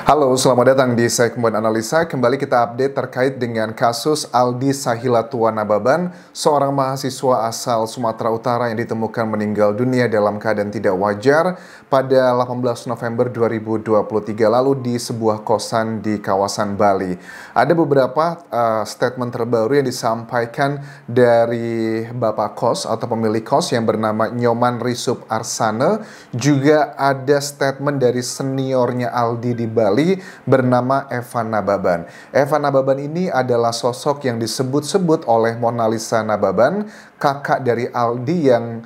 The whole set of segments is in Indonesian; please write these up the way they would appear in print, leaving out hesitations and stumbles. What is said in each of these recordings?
Halo, selamat datang di segmen analisa. Kembali kita update terkait dengan kasus Aldi Sahilatua Nababan, seorang mahasiswa asal Sumatera Utara yang ditemukan meninggal dunia dalam keadaan tidak wajar pada 18 November 2023 lalu di sebuah kosan di kawasan Bali. Ada beberapa statement terbaru yang disampaikan dari Bapak Kos atau pemilik kos yang bernama Nyoman Risup Arsana. Juga ada statement dari seniornya Aldi di Bali bernama Eva Nababan. Eva Nababan ini adalah sosok yang disebut-sebut oleh Monalisa Nababan, kakak dari Aldi yang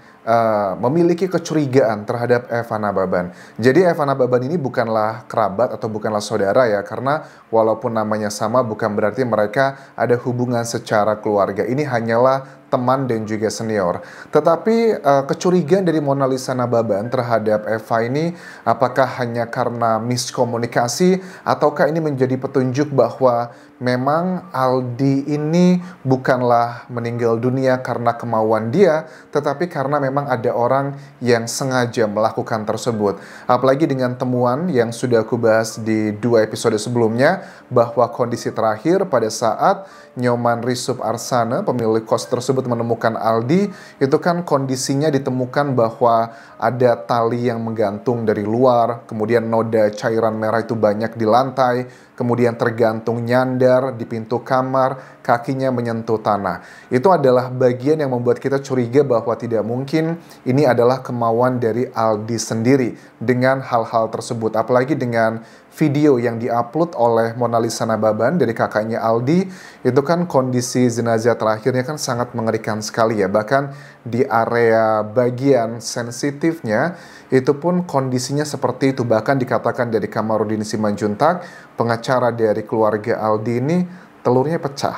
memiliki kecurigaan terhadap Eva Nababan. Jadi Eva Nababan ini bukanlah kerabat atau bukanlah saudara ya, karena walaupun namanya sama bukan berarti mereka ada hubungan secara keluarga. Ini hanyalah teman dan juga senior. Tetapi kecurigaan dari Monalisa Nababan terhadap Eva ini apakah hanya karena miskomunikasi ataukah ini menjadi petunjuk bahwa memang Aldi ini bukanlah meninggal dunia karena kemauan dia, tetapi karena memang ada orang yang sengaja melakukan tersebut. Apalagi dengan temuan yang sudah aku bahas di 2 episode sebelumnya, bahwa kondisi terakhir pada saat Nyoman Risup Arsana, pemilik kos tersebut menemukan Aldi, itu kan kondisinya ditemukan bahwa ada tali yang menggantung dari luar, kemudian noda cairan merah itu banyak di lantai, kemudian tergantung nyandar di pintu kamar, kakinya menyentuh tanah. Itu adalah bagian yang membuat kita curiga bahwa tidak mungkin ini adalah kemauan dari Aldi sendiri dengan hal-hal tersebut. Apalagi dengan video yang diupload oleh Monalisa Nababan dari kakaknya Aldi, itu kan kondisi jenazah terakhirnya kan sangat mengerikan sekali ya. Bahkan di area bagian sensitifnya itu pun kondisinya seperti itu. Bahkan dikatakan dari Kamarudin Simanjuntak, pengacara dari keluarga Aldi ini, telurnya pecah.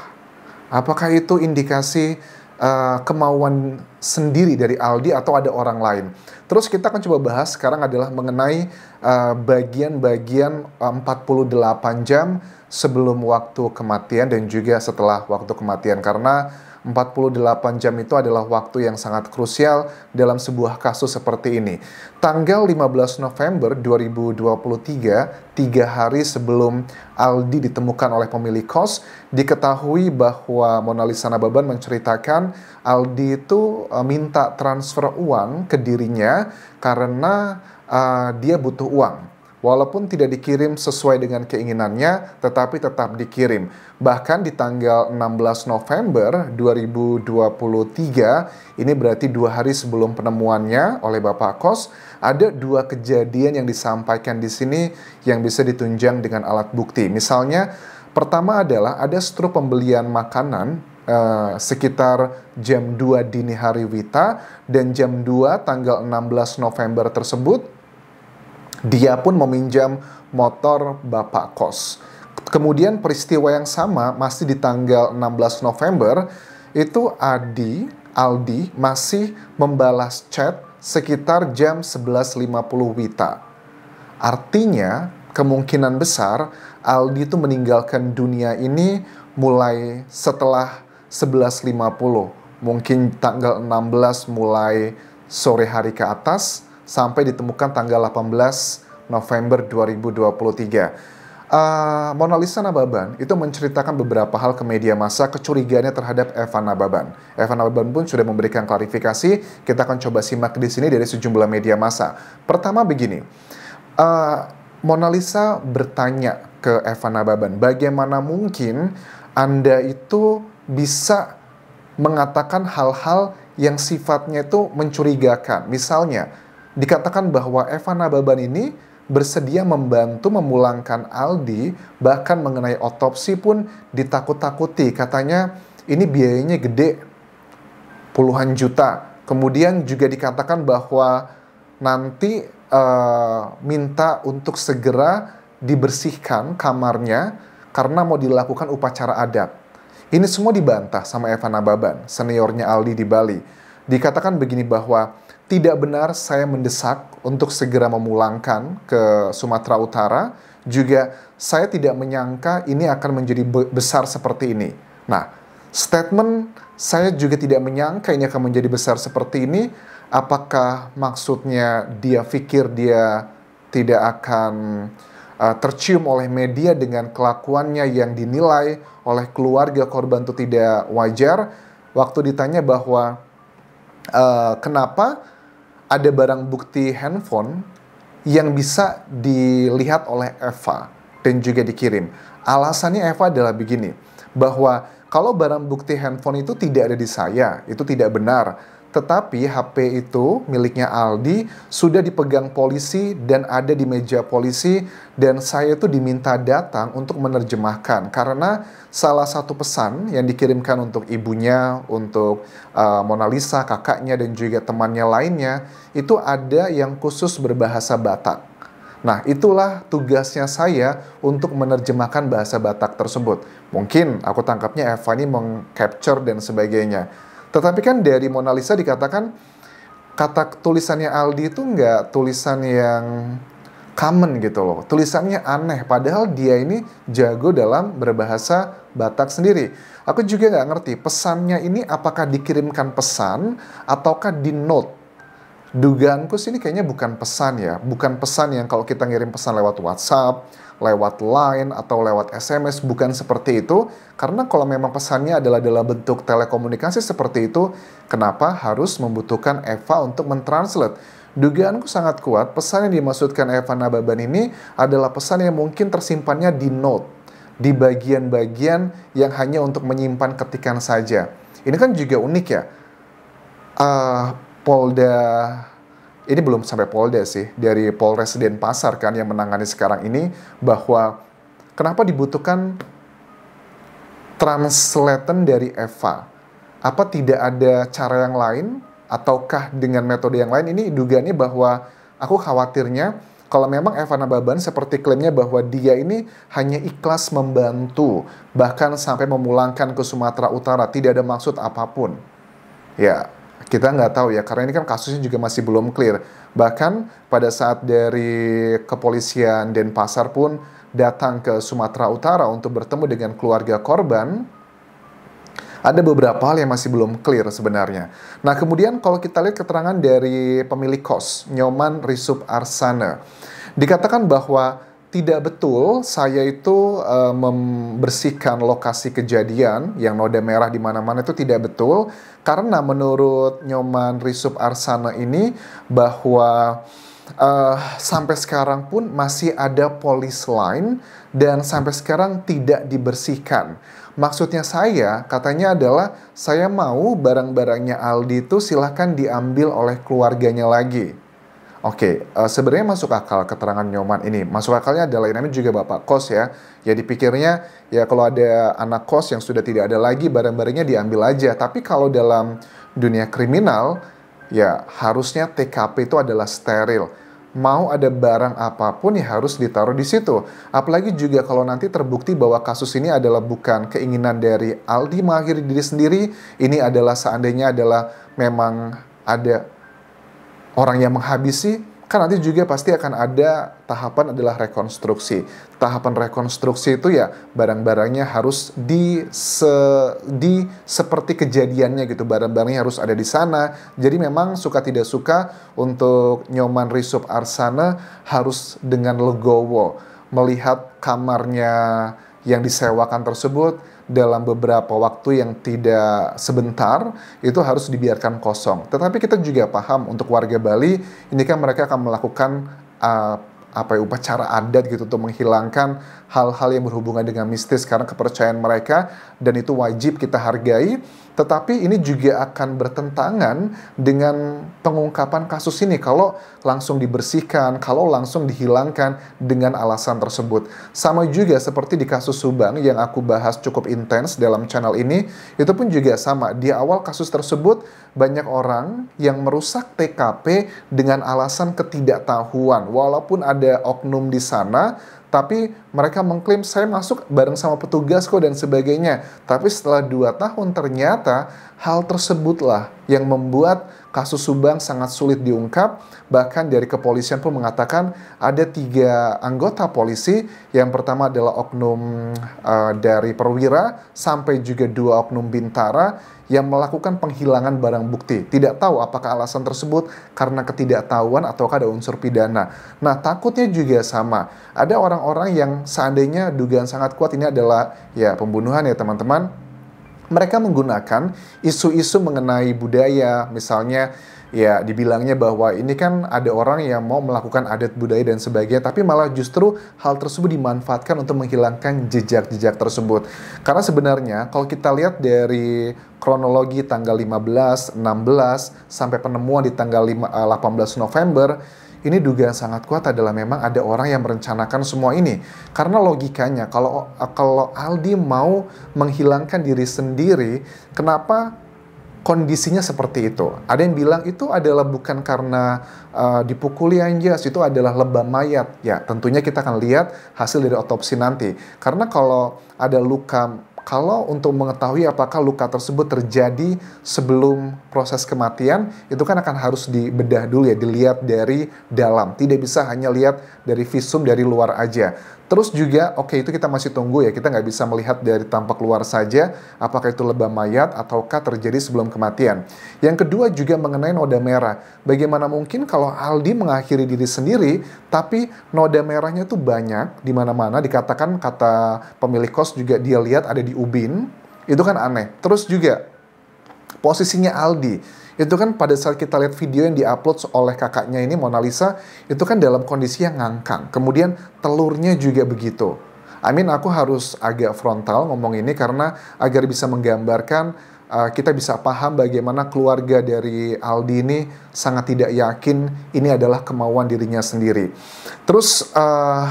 Apakah itu indikasi kemauan sendiri dari Aldi atau ada orang lain? Terus kita akan coba bahas sekarang adalah mengenai bagian-bagian 48 jam sebelum waktu kematian dan juga setelah waktu kematian, karena 48 jam itu adalah waktu yang sangat krusial dalam sebuah kasus seperti ini. Tanggal 15 November 2023, 3 hari sebelum Aldi ditemukan oleh pemilik kos, diketahui bahwa Monalisa Nababan menceritakan Aldi itu minta transfer uang ke dirinya karena dia butuh uang. Walaupun tidak dikirim sesuai dengan keinginannya, tetapi tetap dikirim. Bahkan di tanggal 16 November 2023, ini berarti 2 hari sebelum penemuannya oleh Bapak Kos, ada 2 kejadian yang disampaikan di sini yang bisa ditunjang dengan alat bukti. Misalnya, pertama adalah ada struk pembelian makanan sekitar jam 2 dini hari Wita, dan jam 2 tanggal 16 November tersebut, dia pun meminjam motor Bapak Kos. Kemudian peristiwa yang sama masih di tanggal 16 November, itu Aldi masih membalas chat sekitar jam 11.50 Wita. Artinya kemungkinan besar Aldi itu meninggalkan dunia ini mulai setelah 11.50. Mungkin tanggal 16 mulai sore hari ke atas, sampai ditemukan tanggal 18 November 2023. Monalisa Nababan itu menceritakan beberapa hal ke media massa kecurigaannya terhadap Eva Nababan. Eva Nababan pun sudah memberikan klarifikasi. Kita akan coba simak di sini dari sejumlah media massa. Pertama begini, Monalisa bertanya ke Eva Nababan, bagaimana mungkin Anda itu bisa mengatakan hal-hal yang sifatnya itu mencurigakan. Misalnya, dikatakan bahwa Eva Nababan ini bersedia membantu memulangkan Aldi, bahkan mengenai otopsi pun ditakut-takuti. Katanya ini biayanya gede, puluhan juta. Kemudian juga dikatakan bahwa nanti minta untuk segera dibersihkan kamarnya karena mau dilakukan upacara adat. Ini semua dibantah sama Eva Nababan, seniornya Aldi di Bali. Dikatakan begini bahwa tidak benar saya mendesak untuk segera memulangkan ke Sumatera Utara. Juga saya tidak menyangka ini akan menjadi besar seperti ini. Nah, statement saya juga tidak menyangka ini akan menjadi besar seperti ini. Apakah maksudnya dia pikir dia tidak akan tercium oleh media dengan kelakuannya yang dinilai oleh keluarga korban itu tidak wajar. Waktu ditanya bahwa kenapa ada barang bukti handphone yang bisa dilihat oleh Eva dan juga dikirim. Alasannya Eva adalah begini, bahwa kalau barang bukti handphone itu tidak ada di saya, itu tidak benar. Tetapi HP itu miliknya Aldi sudah dipegang polisi dan ada di meja polisi, dan saya itu diminta datang untuk menerjemahkan karena salah satu pesan yang dikirimkan untuk ibunya, untuk Mona Lisa, kakaknya, dan juga temannya lainnya itu ada yang khusus berbahasa Batak. Nah, itulah tugasnya saya untuk menerjemahkan bahasa Batak tersebut. Mungkin aku tangkapnya Eva ini meng-capture dan sebagainya. Tetapi kan dari Mona Lisa dikatakan kata tulisannya Aldi itu nggak tulisan yang common gitu loh. Tulisannya aneh, padahal dia ini jago dalam berbahasa Batak sendiri. Aku juga nggak ngerti pesannya ini apakah dikirimkan pesan ataukah di note. Dugaanku sih ini kayaknya bukan pesan ya. Bukan pesan yang kalau kita ngirim pesan lewat WhatsApp, lewat Line, atau lewat SMS. Bukan seperti itu. Karena kalau memang pesannya adalah dalam bentuk telekomunikasi seperti itu, kenapa harus membutuhkan Eva untuk mentranslate? Dugaanku sangat kuat, pesan yang dimaksudkan Eva Nababan ini adalah pesan yang mungkin tersimpannya di note, di bagian-bagian yang hanya untuk menyimpan ketikan saja. Ini kan juga unik ya. Polda, ini belum sampai Polda sih, dari Polres Denpasar kan yang menangani sekarang ini, bahwa kenapa dibutuhkan translaten dari Eva? Apa tidak ada cara yang lain? Ataukah dengan metode yang lain? Ini dugaannya bahwa aku khawatirnya kalau memang Eva Nababan seperti klaimnya bahwa dia ini hanya ikhlas membantu, bahkan sampai memulangkan ke Sumatera Utara, tidak ada maksud apapun. Ya, kita nggak tahu ya, karena ini kan kasusnya juga masih belum clear. Bahkan pada saat dari kepolisian Denpasar pun datang ke Sumatera Utara untuk bertemu dengan keluarga korban, ada beberapa hal yang masih belum clear sebenarnya. Nah, kemudian kalau kita lihat keterangan dari pemilik kos, Nyoman Risup Arsana, dikatakan bahwa tidak betul saya itu membersihkan lokasi kejadian yang noda merah di mana-mana, itu tidak betul. Karena menurut Nyoman Risup Arsana ini bahwa sampai sekarang pun masih ada police line dan sampai sekarang tidak dibersihkan. Maksudnya saya, katanya adalah saya mau barang-barangnya Aldi itu silahkan diambil oleh keluarganya lagi. Oke, sebenarnya masuk akal keterangan Nyoman ini. Masuk akalnya adalah namanya juga bapak kos ya. Ya dipikirnya ya kalau ada anak kos yang sudah tidak ada lagi, barang-barangnya diambil aja. Tapi kalau dalam dunia kriminal, ya harusnya TKP itu adalah steril. Mau ada barang apapun ya harus ditaruh di situ. Apalagi juga kalau nanti terbukti bahwa kasus ini adalah bukan keinginan dari Aldi mengakhiri diri sendiri. Ini adalah seandainya adalah memang ada orang yang menghabisi, kan nanti juga pasti akan ada tahapan adalah rekonstruksi. Tahapan rekonstruksi itu ya barang-barangnya harus seperti kejadiannya gitu. Barang-barangnya harus ada di sana. Jadi memang suka tidak suka untuk Nyoman Risup Arsana harus dengan legowo melihat kamarnya yang disewakan tersebut dalam beberapa waktu yang tidak sebentar itu harus dibiarkan kosong. Tetapi kita juga paham untuk warga Bali ini kan mereka akan melakukan upacara adat gitu untuk menghilangkan hal-hal yang berhubungan dengan mistis karena kepercayaan mereka, dan itu wajib kita hargai. Tetapi ini juga akan bertentangan dengan pengungkapan kasus ini kalau langsung dibersihkan, kalau langsung dihilangkan dengan alasan tersebut. Sama juga seperti di kasus Subang yang aku bahas cukup intens dalam channel ini, itu pun juga sama. Di awal kasus tersebut banyak orang yang merusak TKP dengan alasan ketidaktahuan. Walaupun ada oknum di sana, tapi mereka mengklaim saya masuk bareng sama petugas kok dan sebagainya. Tapi setelah 2 tahun ternyata hal tersebutlah yang membuat kasus Subang sangat sulit diungkap. Bahkan dari kepolisian pun mengatakan ada 3 anggota polisi. Yang pertama adalah oknum dari Perwira sampai juga 2 oknum Bintara yang melakukan penghilangan barang bukti. Tidak tahu apakah alasan tersebut karena ketidaktahuan ataukah ada unsur pidana. Nah, takutnya juga sama. Ada orang-orang yang seandainya dugaan sangat kuat ini adalah ya pembunuhan ya teman-teman. Mereka menggunakan isu-isu mengenai budaya, misalnya ya dibilangnya bahwa ini kan ada orang yang mau melakukan adat budaya dan sebagainya, tapi malah justru hal tersebut dimanfaatkan untuk menghilangkan jejak-jejak tersebut. Karena sebenarnya kalau kita lihat dari kronologi tanggal 15, 16, sampai penemuan di tanggal 18 November, ini dugaan sangat kuat adalah memang ada orang yang merencanakan semua ini. Karena logikanya, kalau Aldi mau menghilangkan diri sendiri, kenapa kondisinya seperti itu? Ada yang bilang itu adalah bukan karena dipukuli anjas, itu adalah lebam mayat. Ya, tentunya kita akan lihat hasil dari otopsi nanti. Karena kalau ada luka, kalau untuk mengetahui apakah luka tersebut terjadi sebelum proses kematian, itu kan akan harus dibedah dulu ya, dilihat dari dalam. Tidak bisa hanya lihat dari visum dari luar aja. Terus juga, oke, itu kita masih tunggu ya, kita nggak bisa melihat dari tampak luar saja apakah itu lebam mayat ataukah terjadi sebelum kematian. Yang kedua juga mengenai noda merah. Bagaimana mungkin kalau Aldi mengakhiri diri sendiri, tapi noda merahnya tuh banyak di mana-mana, dikatakan kata pemilik kos juga dia lihat ada di ubin, itu kan aneh. Terus juga posisinya Aldi, itu kan pada saat kita lihat video yang diupload oleh kakaknya ini, Mona Lisa, itu kan dalam kondisi yang ngangkang. Kemudian telurnya juga begitu. Aku harus agak frontal ngomong ini karena agar bisa menggambarkan, kita bisa paham bagaimana keluarga dari Aldi ini sangat tidak yakin ini adalah kemauan dirinya sendiri. Terus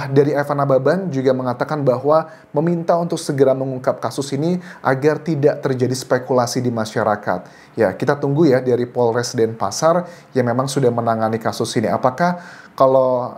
dari Evan Nababan juga mengatakan bahwa meminta untuk segera mengungkap kasus ini agar tidak terjadi spekulasi di masyarakat. Ya, kita tunggu ya dari Polres Denpasar yang memang sudah menangani kasus ini. Apakah kalau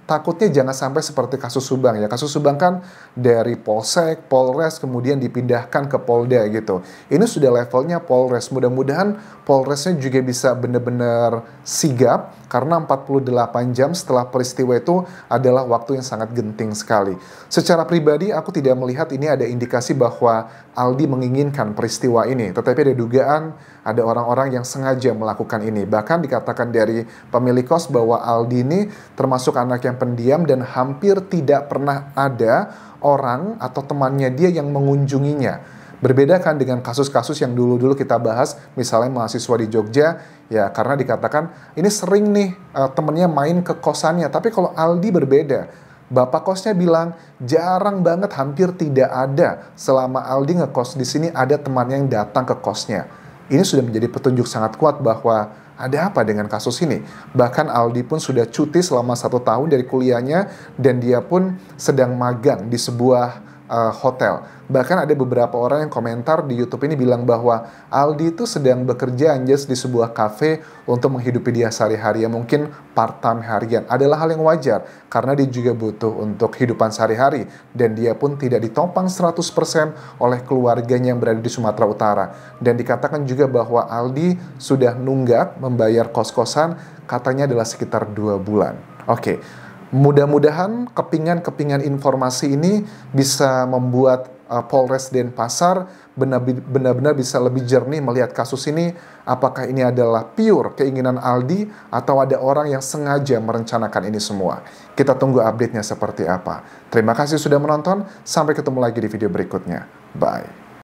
takutnya jangan sampai seperti kasus Subang ya. Kasus Subang kan dari Polsek, Polres, kemudian dipindahkan ke Polda gitu. Ini sudah levelnya Polres. Mudah-mudahan Polresnya juga bisa benar-benar sigap karena 48 jam setelah peristiwa itu adalah waktu yang sangat genting sekali. Secara pribadi aku tidak melihat ini ada indikasi bahwa Aldi menginginkan peristiwa ini. Tetapi ada dugaan ada orang-orang yang sengaja melakukan ini. Bahkan dikatakan dari pemilik kos bahwa Aldi ini termasuk anak yang pendiam dan hampir tidak pernah ada orang atau temannya dia yang mengunjunginya. Berbeda kan dengan kasus-kasus yang dulu-dulu kita bahas, misalnya mahasiswa di Jogja, ya karena dikatakan ini sering nih temennya main ke kosannya. Tapi kalau Aldi berbeda, bapak kosnya bilang jarang banget, hampir tidak ada selama Aldi ngekos di sini ada temannya yang datang ke kosnya. Ini sudah menjadi petunjuk sangat kuat bahwa ada apa dengan kasus ini. Bahkan Aldi pun sudah cuti selama 1 tahun dari kuliahnya dan dia pun sedang magang di sebuah hotel. Bahkan ada beberapa orang yang komentar di YouTube ini bilang bahwa Aldi itu sedang bekerja anjas di sebuah kafe untuk menghidupi dia sehari-hari, yang mungkin part-time harian. Adalah hal yang wajar karena dia juga butuh untuk kehidupan sehari-hari dan dia pun tidak ditopang 100% oleh keluarganya yang berada di Sumatera Utara. Dan dikatakan juga bahwa Aldi sudah nunggak membayar kos-kosan, katanya adalah sekitar 2 bulan. Oke. Mudah-mudahan kepingan-kepingan informasi ini bisa membuat Polres Denpasar benar-benar bisa lebih jernih melihat kasus ini. Apakah ini adalah pure keinginan Aldi atau ada orang yang sengaja merencanakan ini semua. Kita tunggu update-nya seperti apa. Terima kasih sudah menonton. Sampai ketemu lagi di video berikutnya. Bye.